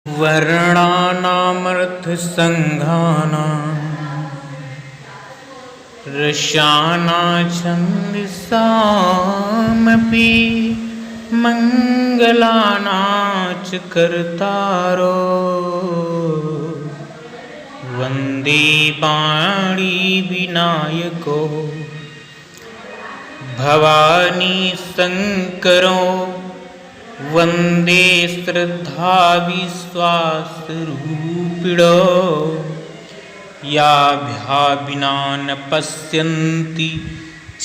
वर्णानामर्थसङ्घानां रसानाच्छन्दसामपि मङ्गलानां च कर्तारो वन्दे पाणिविनायको भवानी शङ्करो वन्दे श्रद्धाविश्वासरूपिणो याभ्याविना न पश्यन्ति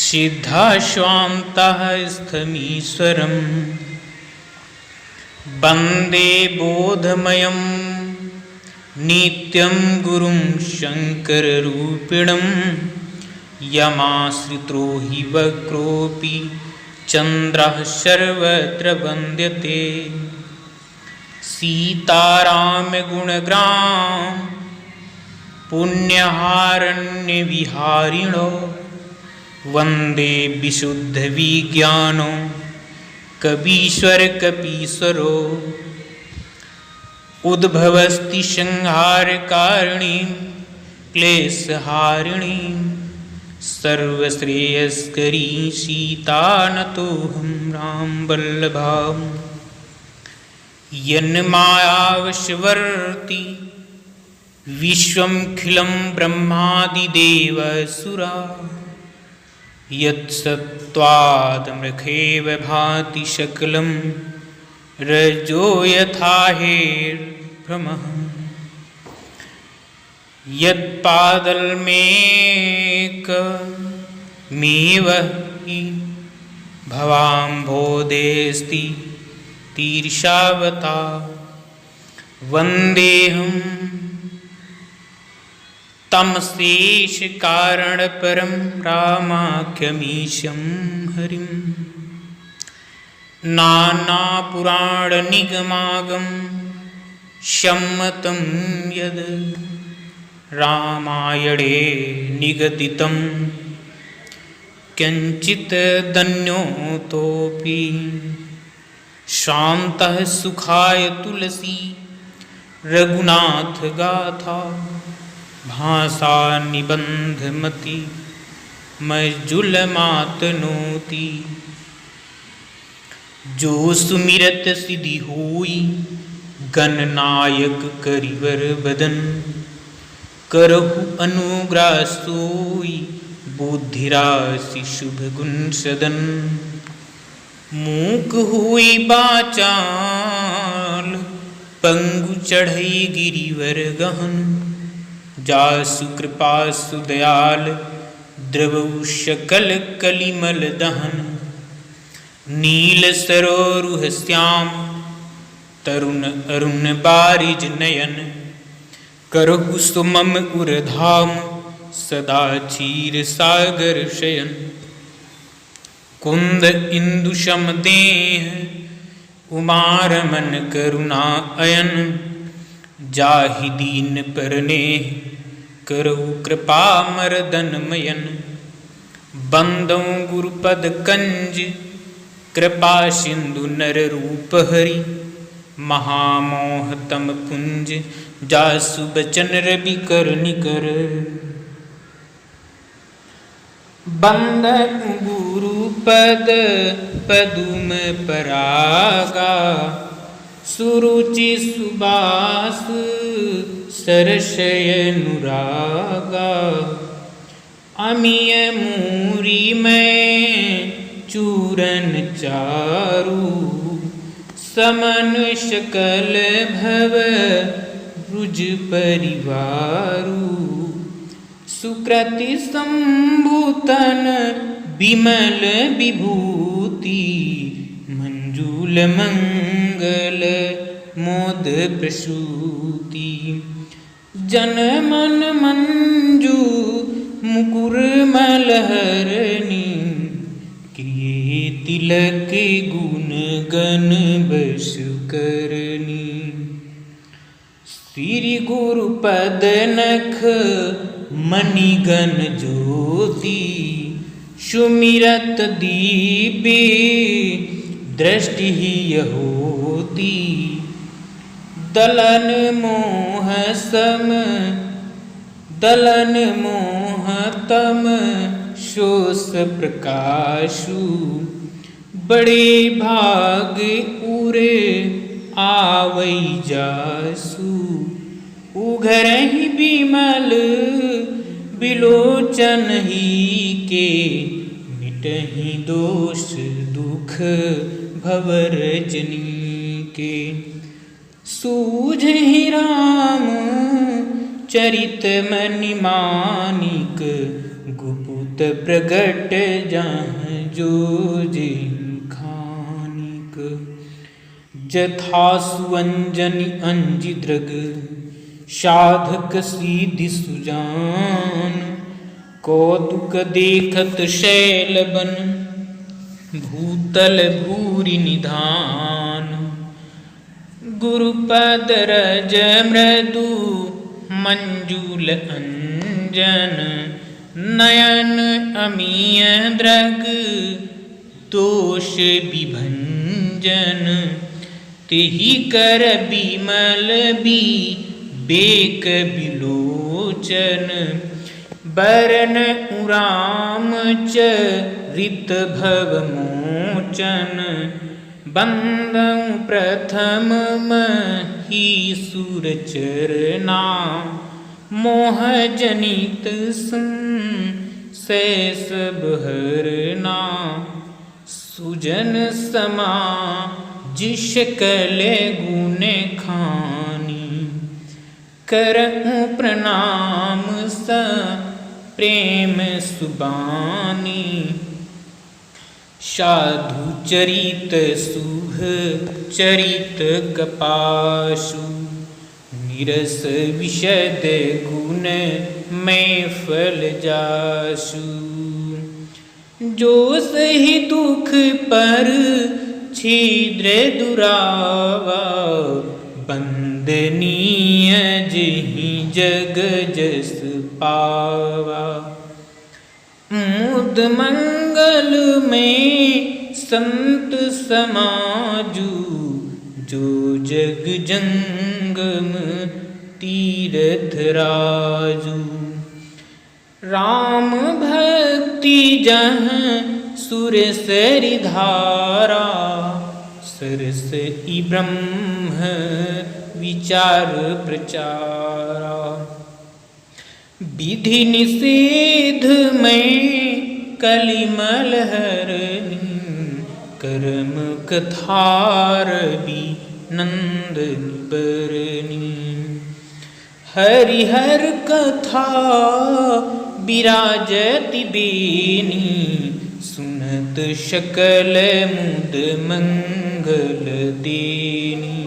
सिद्धाश्वान्तः स्थमीश्वरम् वन्दे बोधमयं नित्यं गुरुं शङ्कररूपिणं यमाश्रितो हि वक्रोऽपि चन्द्रः सर्वत्र वन्द्यते सीतारामगुणग्राम पुण्यहारण्यविहारिणो वन्दे विशुद्धविज्ञानो कवीश्वरकपीश्वरो उद्भवस्ति संहारकारिणीं क्लेशहारिणीं सर्वश्रेयस्करी सीतानतोऽहं रामवल्लभां यन्मायावशवर्ति विश्वमखिलं ब्रह्मादिदेवसुरा यत्सत्त्वादमृखेव भाति सकलं रजो यथा हेर्भ्रमः यत्पादलमेकमेव हि भवाम्भोदेऽस्ति तीर्षावता वन्देऽहं तमशेषकारणपरं रामाख्यमीशं हरिं नानापुराणनिगमागं सम्मतं यद् रामायणे निगदितं किञ्चित् दन्योतोऽपि शान्तः सुखाय तुलसी रघुनाथगाथा भाषा निबन्धमति मज्जुलमातनोति जो सुमिरत सिद्धि होई गणनायक करिवर बदन करहु अनुग्रह सोई बुद्धिराशि शुभ गुण सदन मूक हुई बाचाल पंगु चढ़ई गिरिवर गहन जासु कृपा सुदयाल द्रवौ शकल कलिमल दहन नील सरोरुह श्याम तरुण अरुण बारिज नयन करहु सुमम उरधाम सदा क्षीर सागर शयन कुंद इंदु शम देह उमारमन करुणा अयन जाहि दीन परने करहु कृपा मर्दन मयन बंदों गुरुपद कंज कृपा सिंधु नर रूप हरि महामोहतम पुंज जासु बचन रवि कर निकर बंदन गुरुपद पदुम परागा सुरुचि सुबास सरसय अनुरागा अमीय मूरी में चूरन चारु समन शकल भव ब्रुज परिवारु सुकृति संभूतन विमल विभूति मंजूल मंगल मोद प्रसूति जन मन मंजू मुकुर मलहरणी किए तिलक गुण गण बस करनी श्री गुरुपद नख मणिगण ज्योति सुमिरत दीपे दृष्टि ही होती दलन मोह सम दलन मोह तम शोष प्रकाशु बड़े भाग उरे आवई जासु उघरहि बिमल बिलोचन ही के मिटहि दोष दुख भवरजनी के सूझहि राम चरित मनि मानिक गुपुत प्रगट जहाँ जो खानिक जथा सुअंजनि अंजि दृग साधक सीधि सुजान कौतुक देखत शैल बन भूतल भूरि निधान गुरुपद रज मृदु मंजूल अंजन नयन अमीय दृग दोष विभंजन तिहि कर बिमल बी बेक बिलोचन बरन उराम चरित भव मोचन बंदं प्रथम मही सुर चरना मोह जनित शेष बहरना सुजन समा जिस कले गुने खानी करऊं प्रणाम स प्रेम सुबानी साधु चरित सुह चरित कपाशु निरस विशद गुण में फल जासु जो सही दुख पर छिद्र दुरावा बंदनीय जिहि जग जस पावा मुद मंगल में संत समाजू जो जग जंगम तीरथ राजू राम भक्ति जहाँ सुर सरि धारा सरस ई ब्रह्म विचार प्रचारा विधि निषेध में कलिमल हरनी कर्म कथार भी नंद निबरनी हरिहर कथा विराजति बेनी सुनत शकल मुद मंगल देनी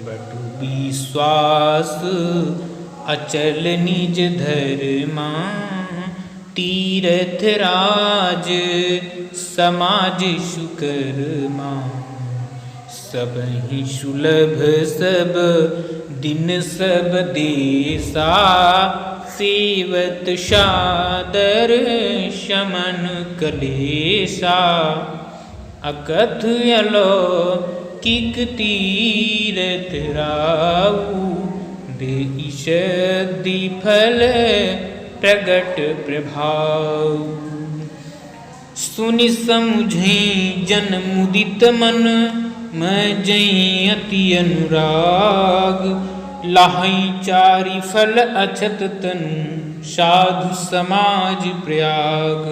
बटु विश्वास अचल निज धर्मा तीरथ राज समाज सुकर्मा सबहि सुलभ सब दिन सब देसा सेवत सादर शमन कलेसा अकथ अलौकिक तीरथ राऊ देशक्ति फल प्रगट प्रभाव सुनि समुझे जन मुदित मन मैं जई अति अनुराग लाहई चारि फल अछत तनु साधु समाज प्रयाग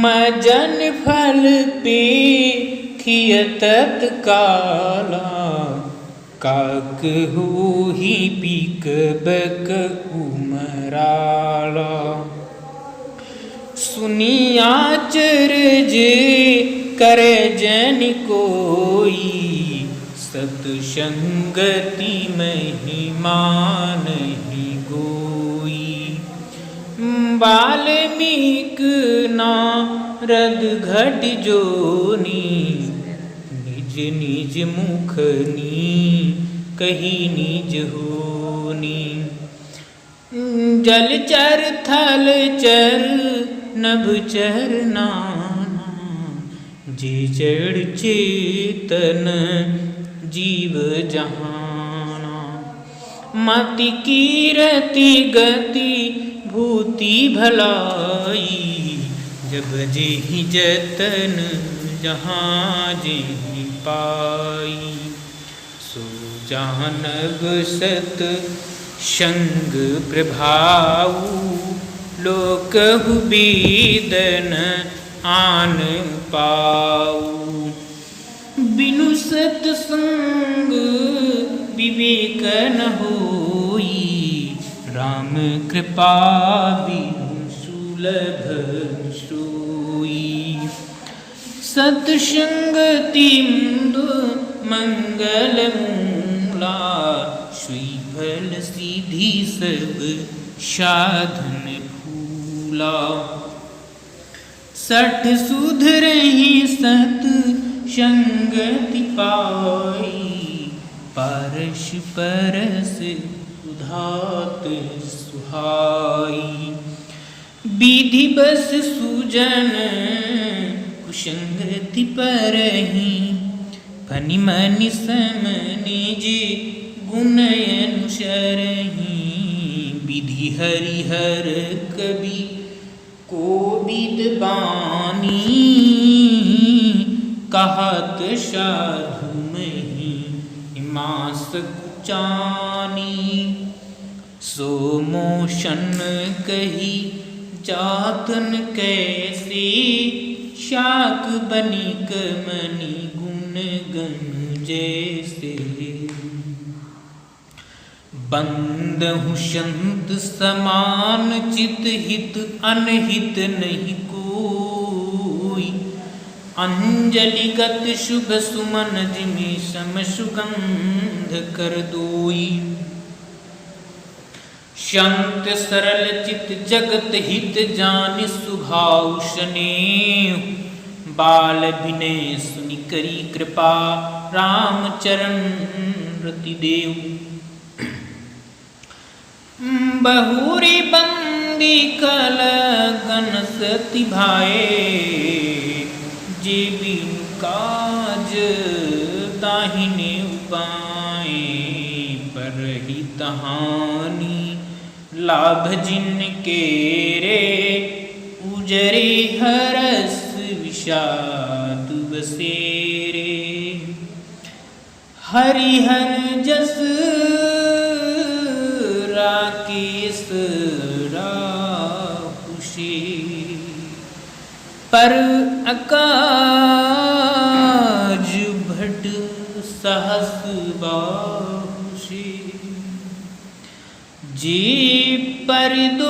मैं जन फल पे खियतत काला काक हो ही पीक बक उमराला सुनी आचर्य करे जन कोई सतसंगति महिमा नहीं गोई वाल्मीक नारद घट जोनी निज निज मुखनी कही निज होनी जल चर थल चर नभ चर नाना जे जड़ चेतन जीव जहाना। मति कीरति गति भूति भलाई, जब जेहि जतन जहाँ जेहि पाई। सो जानब सत संग प्रभाऊ, लोकहु बेदन आन पाऊ। बिनु सत्संग विवेक न होई, राम कृपा बिनु सुलभ सोई। सत्संगति मुंद मंगल मूला, श्री फल सीधी सब साधन फूला। सठ सुधरहि सत संगति पाई, परश परस सुधात सुहाई। विधि बस सुजन कुसंगति परहि, फनि मनि सम निज गुण अनुसरहि। विधि हरिहर कवि कोविद बानी, कहत साधु महि मास कुचानी। सो मोशन कही जातन कैसे, शाक बनिक मनि गुण गण जैसे। बंदहु संत समान चित हित अनहित नहीं कोई। अंजलिगत शुभ सुमन जिमि सम सुगंध कर दोई। शांत सरल चित जगत हित जानि सुभाव स्नेह। बाल विनय सुनि करी कृपा राम चरण रति देव। बहुरी बंदी कल गन सति भाए। जे बिनु काज ताहिने उपाय। परहि तहानी लाभ जिनके रे। उजरे हरस विषाद बसेरे। हरिहर जस राकेश राहुषे। पर अकाज भट सहस बाहुषे। जे पर दोष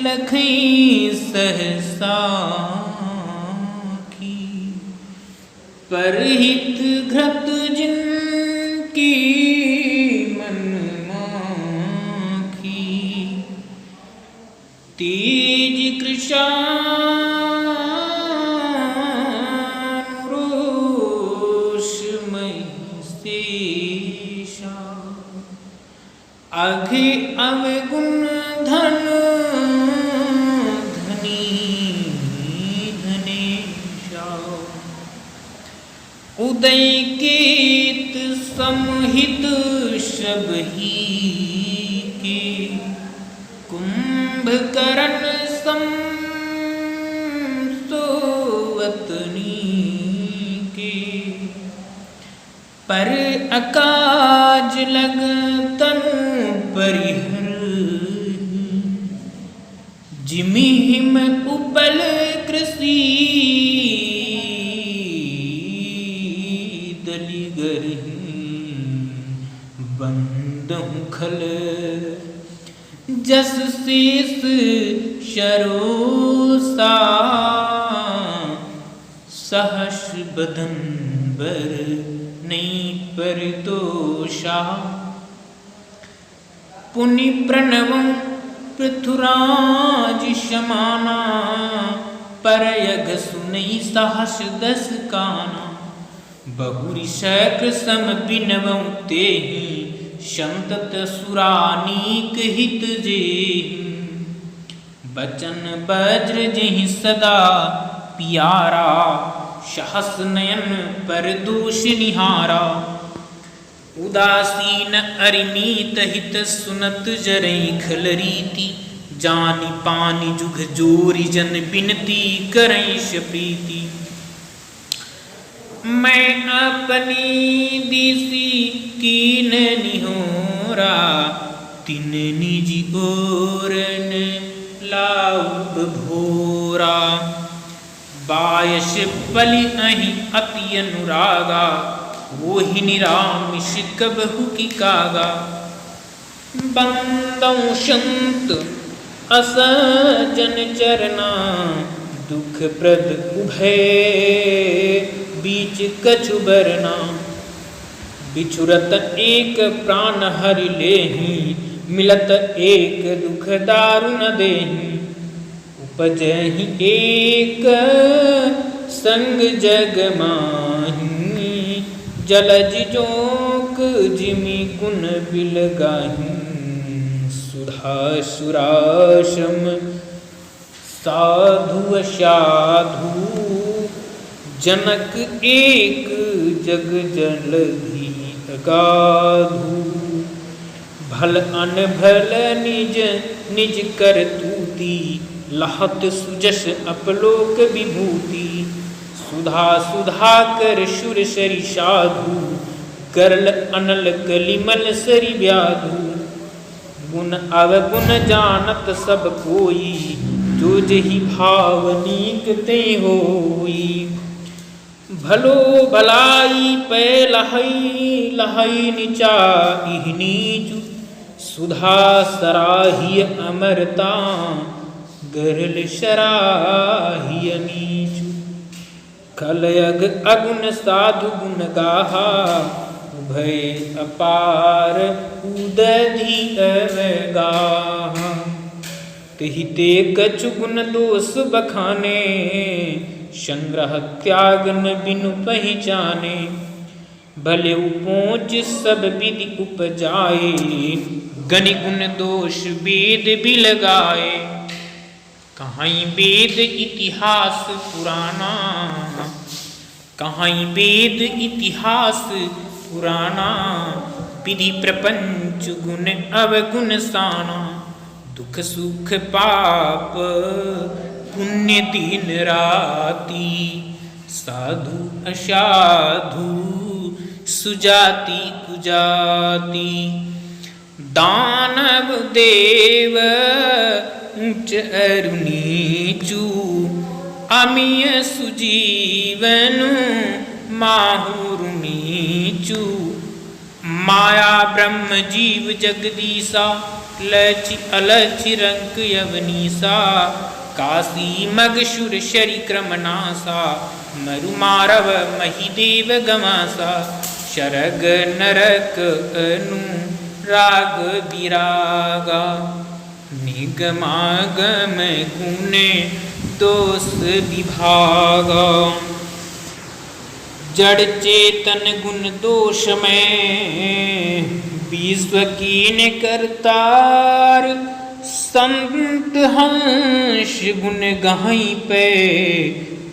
लखई सहसा की। परहित घृत जिनकी मन माखी। तेज कृशानुरोषमय शेषा। अघे अवगुण धन धनी धनेशा। उदय केत समहित सबही के। कुंभकर्ण सम सोवतनी के। पर अकाज लग तनु परिहर। जिमि हिम उपल कृषि दलिगरहि। बंदहु खल जस शेष शरोसा। सहस बदन बर नहीं पर दोषा। पुनि प्रणवं पृथुराज समाना। पर यग सुनई सहस दस काना। बहुरी शक्र सम बिनवं तेहि। संतत सुरानीक हित जेहि। बचन वज्र जेहि सदा पियारा। सहस नयन पर दोष निहारा। उदासीन अरिनीत हित सुनत जरै खल रीति। जानि पानि जुग जोरि जन बिनती करैश प्रीति। मैं अपनी दिसी कीन निहोरा। तिन निज ओरन लाउब भोरा। बायस पलि अहि अति अनुरागा। वोहि निरामिष कबहु की कागा। बंदौ संत असजन चरना। दुख प्रद उभय बीच कछु बरना। बिछुरत एक प्राण हरि लेहि। मिलत एक दुख दारुण देहि। उपजहि एक संग जग माहि। जलज जोक जिमि गुण बिलगाहि। सुधा सुराशम साधु साधु। जनक एक जग जलधि अगाधु। भल अनभल निज निज कर तूती। लहत सुजस अपलोक विभूति। सुधा सुधा कर सुर सरि साधु। करल अनल कलिमल सरि व्याधु। गुण अवगुण जानत सब कोई। जो जहि भाव नीक ते होई। भलो भलाई पै लहई लहई नीचाई नीचु। सुधा सराहिय अमरता। गरल सराहिय नीचु। कलयग अगुण साधु गुण गाहा। उभय अपार उदधि अवगाहा। तिहि ते कछु गुण दोष बखाने। संग्रह त्याग न बिनु पहचाने। भले उपोच सब विधि उपजाए। गनि गुण दोष वेद बिलगाए। कहीं वेद इतिहास पुराना। कहीं वेद इतिहास पुराना। विधि प्रपंच गुण अवगुण साना। दुख सुख पाप पुण्य दिन राति। साधु असाधु सुजाति कुजाति। दानव देव उच्च अरु नीचु। अमिय सुजीवनु माहुर नीचु। माया ब्रह्म जीव जगदीसा। लचि अलचि रंक यवनीसा। काशी मगशुर शरि क्रमनासा। मरु मारव महिदेव गमासा। शरग नरक अनु राग विरागा। निगमागम गुणे दोष विभागा। जड़ चेतन गुण दोष में। विश्व कीन करतार। संत हंस गुण गहाई पे।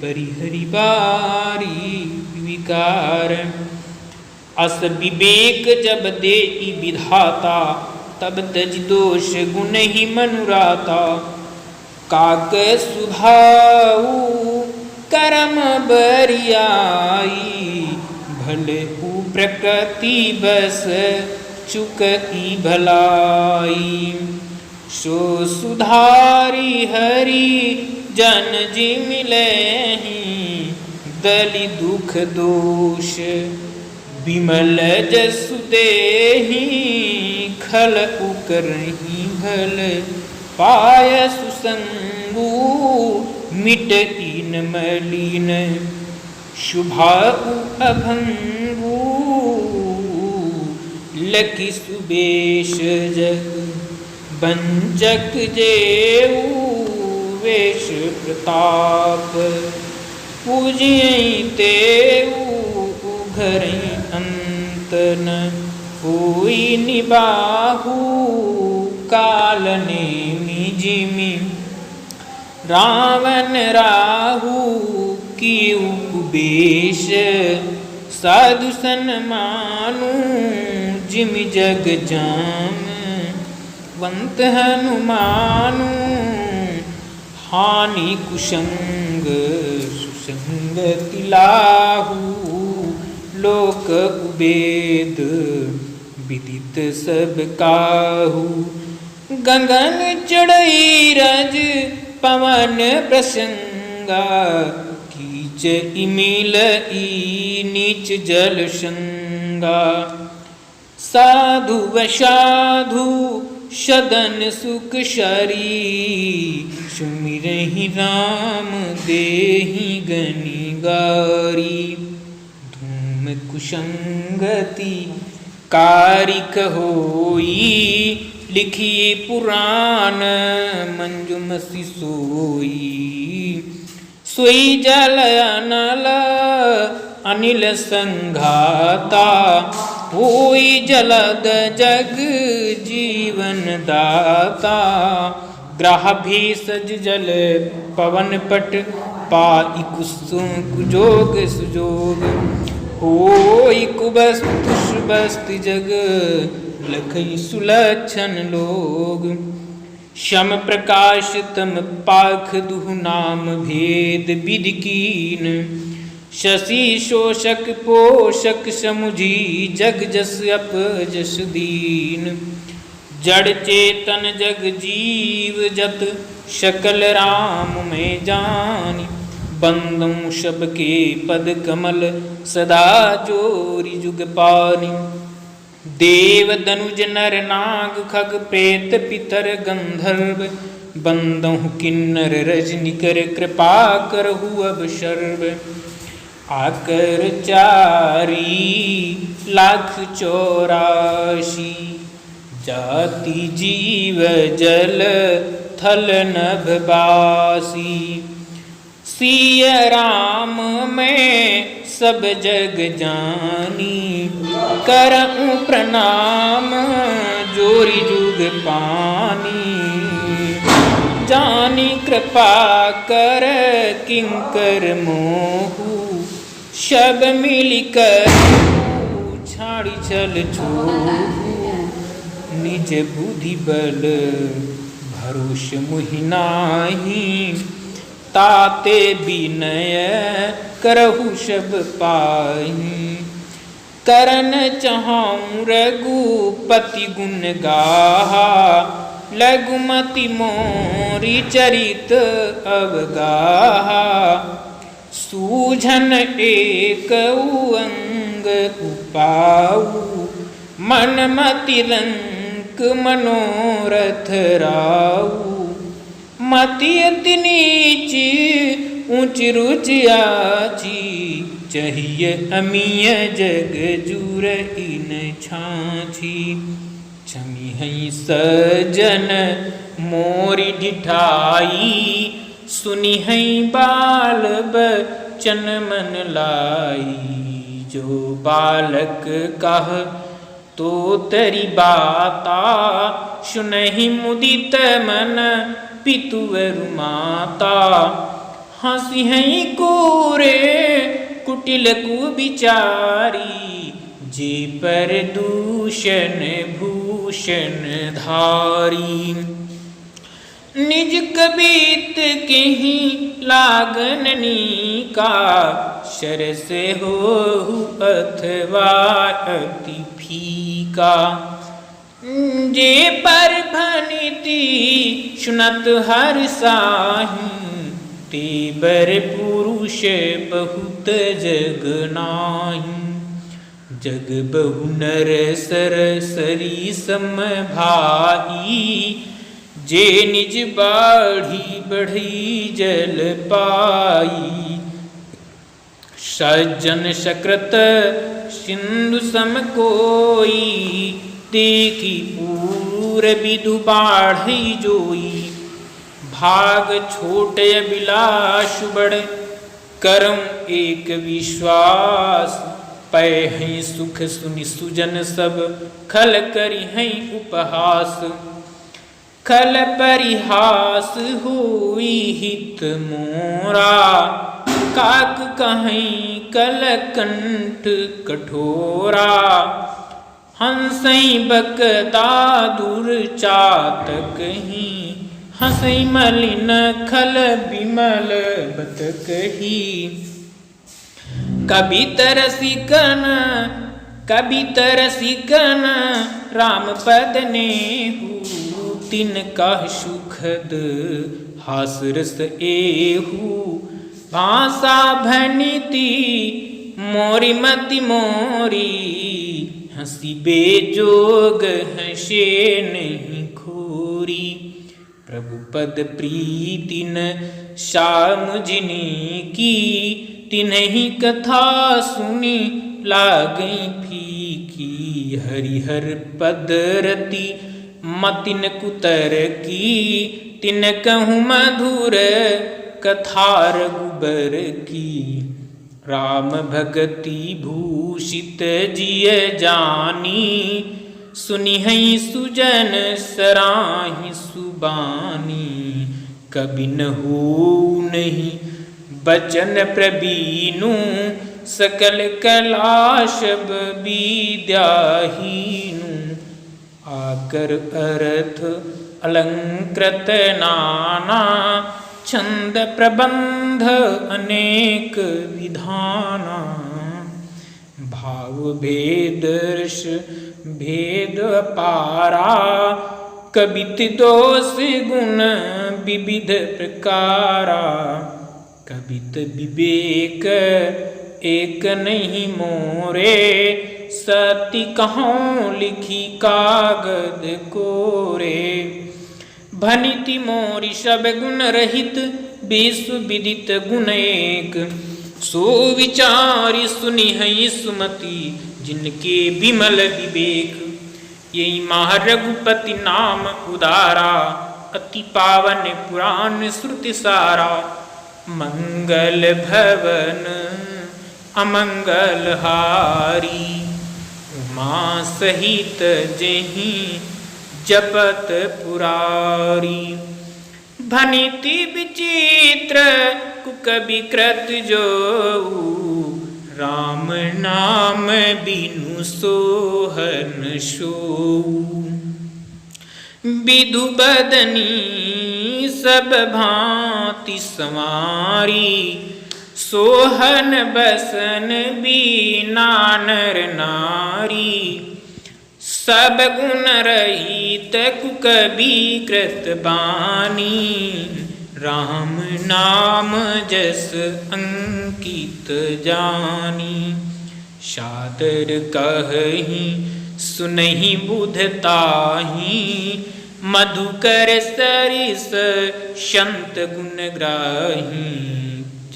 परिहरि बारी विकार। अस विवेक जब देई विधाता। तब तज दोष गुण ही मनुराता। काक सुभाऊ कर्म बरियाई। भले उ प्रकृति बस चुकई भलाई। सो सुधारी हरि जन जी मिलहि। दलि दुख दोष विमल जसु देहि। खल उकरहि भल पाय सुसंगु। मिट इन मलिन शुभाउ अभंगु। लकी सुबेश जग बंजक जेऊ। वेश प्रताप पूजियई तेऊ। घरई अंत न होई निबाहु। काल नेमि जिमि रावण राहु। किउ बेश साधु सन मानु जिम जग जाम वंत हनुमानु हानि कुसंग सुसंगति लाहू लोक उबेद विदित सब काहू गगन चढ़ई रज पवन प्रसंगा कीच इमिल नीच जल संगा साधु वसाधु सदन सुख शरी सुमिरहि राम देहि गनि गारी धूम कुसंगति कारिक होई लिखिए पुराण मंजुमसी सोई सोई जल अनल अनिल संघाता होई जलद जग जीवन दाता ग्राह भेषज जल पवन पट पाई कुसुम कुजोग सुजोग होई कुबस्तु सुबस्त जग लखई सुलक्षण लोग शम प्रकाश तम पाख दुहु नाम भेद विधि कीन शशि शोषक पोषक समुझी जग जस अप जस दीन जड़ चेतन जग जीव जत शकल राम में जानी बंदों सबके पद कमल सदा जोरी जुग पानी देव दनुज नर नाग खग प्रेत पितर गंधर्व बंदों किन्नर रजनिकर कृपा करहु अब सर्व आकर 4,84,000 जाति जीव जल थल नभ बासी सिय राम में सब जग जानी करऊं प्रणाम जोरी जुग पानी जानी कृपा कर किंकर मोहू शब मिलकर छाड़ी चल छोहू निज बुद्धि बल भरोस मुहिनाही ताते विनय करहु सब पाही करन चाहूं रघुपति गुण गाहा लघुमति मोरी चरित अवगाहा सूझन एक अंग उपाऊ मन मति रंक मनोरथ राऊ मति अति नीच ऊंच रुच आची चाहिए अमीय जग जुर इन छाछी छमी हई सजन मोरी ढिठाई सुनी हई बाल बचन मन लाई जो बालक कह तो तेरी बाता सुनहि मुदित मन पितुवर माता हंसी हई कोरे कुटिल कुविचारी जे पर दूषण भूषण धारी निज कबीत केहि लागननी का शर से हो अथवा अति फीका जे पर भनिति सुनत हर साही ते बर पुरुष बहुत जग नाही जग बहु नर सर सरी सम भाई जे निज बाढ़ी बढ़ी जल पाई सज्जन सकृत सिंधु सम कोई देखी पूर विदु बाढ़ी जोई भाग छोट अभिलाष बढ़ करम एक विश्वास पै हैं सुख सुनि सुजन सब खल करी हैं उपहास खल परिहास हुई हित मोरा काक कहीं कलकंठ कठोरा, हंसई बकदा दूर चातक ही, हंसई मलिन खल बिमल बत कही। कभी तरसिकन राम पद नेहु, तिनका सुखद हास रस एहु। भाषा भनिति मोरी मति मोरी, हंसी बेजोग हंसे नहीं खोरी। प्रभु पद प्रीति न श्याम जिनी की, तिन्हि कथा सुनी लागई फीकी। हरिहर पद रति मतिन कुतर की, तिन कहूँ मधुर कथा रघुबर की। राम भगति भूषित जिय जानी, सुनिहि सुजन सराहि सुबानी। कबि न होऊ नहीं बचन प्रबीनु, सकल कलाशब विद्याहीनु। आकर अर्थ अलंकृत नाना, छंद प्रबंध अनेक विधाना। भाव भेद रस भेद अपारा, कबित दोष गुण विविध प्रकारा। कबित विवेक एक नहीं मोरे, सती कहूँ लिखी कागद कोरे। भनिति मोरी सब गुण रहित, विश्व विदित गुण एक। सो विचारी सुनिहि सुमति, जिनके विमल विवेक। यही माह रघुपति नाम उदारा, अति पावन पुराण श्रुति सारा। मंगल भवन अमंगल हारी, उमा सहित जेहि जपत पुरारी। भनिति विचित्र कुकबि कृत जोऊ, राम नाम बिनु सोहन सोऊ। विधु बदनी सब भांति संवारी, सोहन बसन बीना नर नारी। सब गुण रहित कुकबि कृत बानी, राम नाम जस अंकित जानी। सादर कहहि सुनहि बुधताहि, मधुकर सरिस संत गुण ग्राही।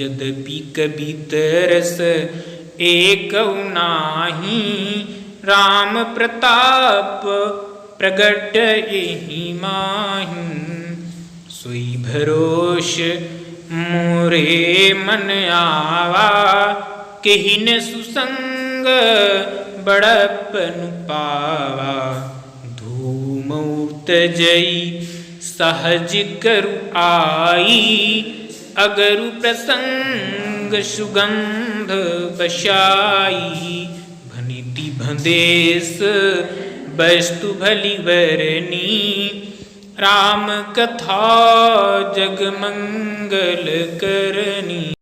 यद्यपि कबित रस एकौ नाहि, राम प्रताप प्रगट एहि माहि। सोई भरोस मोरे मन आवा, केहिन सुसंग बड़पन पावा। धूमौत जई सहज करु आई, अगरु प्रसंग सुगंध बसाई। भनिति भंदेश वस्तु भली वरनी, राम कथा जग मंगल करनी।